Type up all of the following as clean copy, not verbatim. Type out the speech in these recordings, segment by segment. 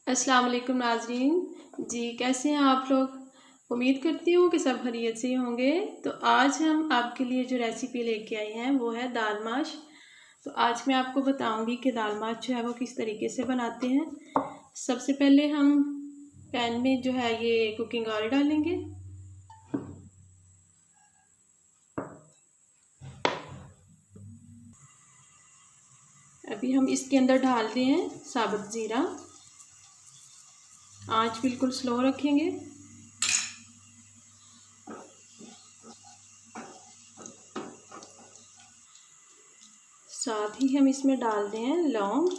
अस्सलाम वालेकुम नाज़रीन जी, कैसे हैं आप लोग। उम्मीद करती हूँ कि सब खैरियत से होंगे। तो आज हम आपके लिए जो रेसिपी लेके आए हैं वो है दाल माश। तो आज मैं आपको बताऊंगी कि दाल माश जो है वो किस तरीके से बनाते हैं। सबसे पहले हम पैन में जो है ये कुकिंग ऑयल डालेंगे। अभी हम इसके अंदर डाल रहे हैं साबुत ज़ीरा। आंच बिल्कुल स्लो रखेंगे। साथ ही हम इसमें डाल रहे हैं लौंग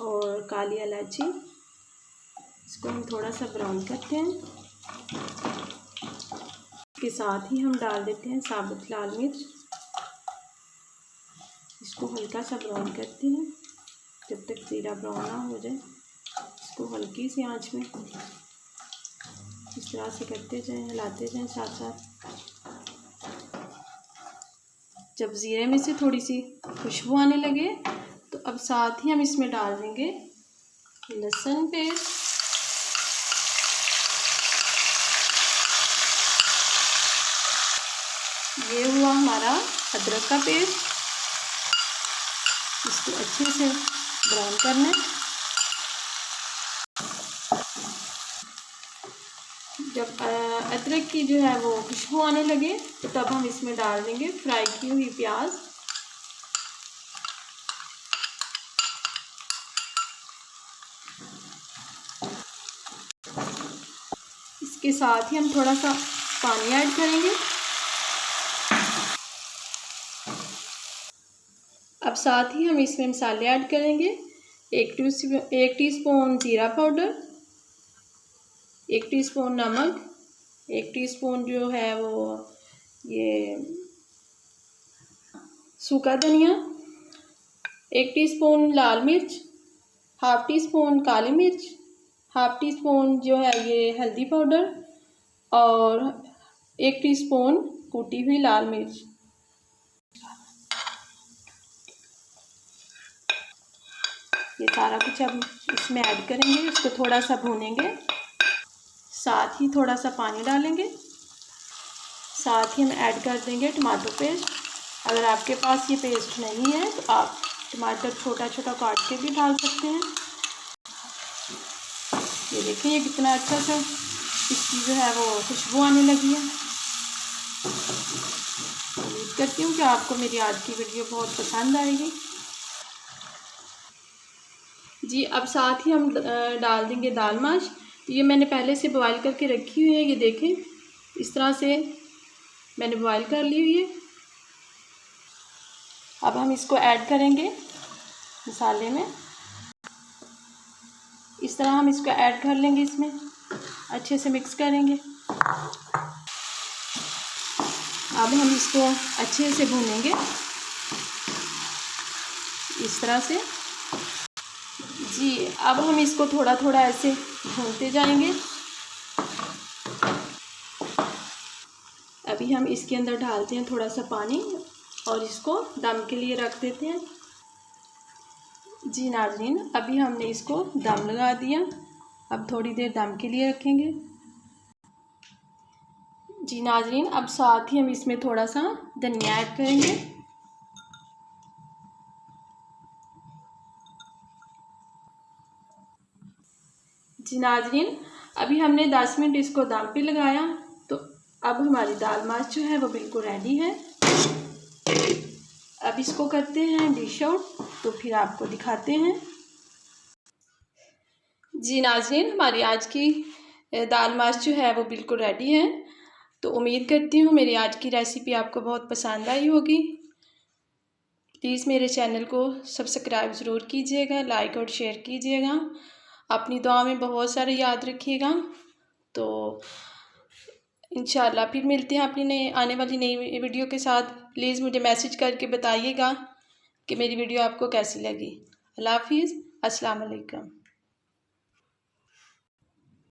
और काली इलायची। इसको हम थोड़ा सा ब्राउन करते हैं। इसके साथ ही हम डाल देते हैं साबुत लाल मिर्च। इसको हल्का सा ब्राउन करते हैं जब तक ज़ीरा ब्राउन ना हो जाए। इसको हल्की सी आंच में इस तरह से करते जाएं, हिलाते जाएं साथ साथ। जब ज़ीरे में से थोड़ी सी खुशबू आने लगे तो अब साथ ही हम इसमें डाल देंगे लहसुन पेस्ट, ये हुआ हमारा अदरक का पेस्ट। इसको अच्छे से ब्राउन करना है। जब अदरक की जो है वो खुशबू आने लगे तो तब हम इसमें डाल देंगे फ्राई की हुई प्याज। इसके साथ ही हम थोड़ा सा पानी ऐड करेंगे। अब साथ ही हम इसमें मसाले ऐड करेंगे। एक टीस्पून ज़ीरा पाउडर, 1 टीस्पून नमक, 1 टीस्पून जो है वो ये सूखा धनिया, 1 टीस्पून लाल मिर्च, हाफ टी स्पून काली मिर्च, हाफ टी स्पून जो है ये हल्दी पाउडर और 1 टीस्पून कूटी हुई लाल मिर्च। ये सारा कुछ अब इसमें ऐड करेंगे। इसको थोड़ा सा भूनेंगे। साथ ही थोड़ा सा पानी डालेंगे। साथ ही हम ऐड कर देंगे टमाटो पेस्ट। अगर आपके पास ये पेस्ट नहीं है तो आप टमाटर छोटा छोटा काट के भी डाल सकते हैं। ये देखिए ये कितना अच्छा सा इसकी जो है वो खुशबू आने लगी है। उम्मीद करती हूँ कि आपको मेरी आज की वीडियो बहुत पसंद आएगी जी। अब साथ ही हम डाल देंगे दाल माश। ये मैंने पहले से बॉयल करके रखी हुई है। ये देखें इस तरह से मैंने बॉयल कर ली हुई है। अब हम इसको ऐड करेंगे मसाले में। इस तरह हम इसको ऐड कर लेंगे। इसमें अच्छे से मिक्स करेंगे। अब हम इसको अच्छे से भूनेंगे इस तरह से जी। अब हम इसको थोड़ा थोड़ा ऐसे भूनते जाएंगे। अभी हम इसके अंदर डालते हैं थोड़ा सा पानी और इसको दम के लिए रख देते हैं जी नाज़रीन। अभी हमने इसको दम लगा दिया। अब थोड़ी देर दम के लिए रखेंगे जी नाज़रीन। अब साथ ही हम इसमें थोड़ा सा धनिया ऐड करेंगे। जी नाज़रीन, अभी हमने 10 मिनट इसको दम पे लगाया तो अब हमारी दाल माश जो है वो बिल्कुल रेडी है। अब इसको करते हैं डिश आउट तो फिर आपको दिखाते हैं जी नाज़रीन। हमारी आज की दाल माश जो है वो बिल्कुल रेडी है। तो उम्मीद करती हूँ मेरी आज की रेसिपी आपको बहुत पसंद आई होगी। प्लीज़ मेरे चैनल को सब्सक्राइब ज़रूर कीजिएगा, लाइक और शेयर कीजिएगा। अपनी दुआ में बहुत सारे याद रखिएगा। तो इंशाल्लाह फिर मिलते हैं अपनी नई आने वाली नई वीडियो के साथ। प्लीज़ मुझे मैसेज करके बताइएगा कि मेरी वीडियो आपको कैसी लगी। अल्लाह हाफिज़, अस्सलाम वालेकुम।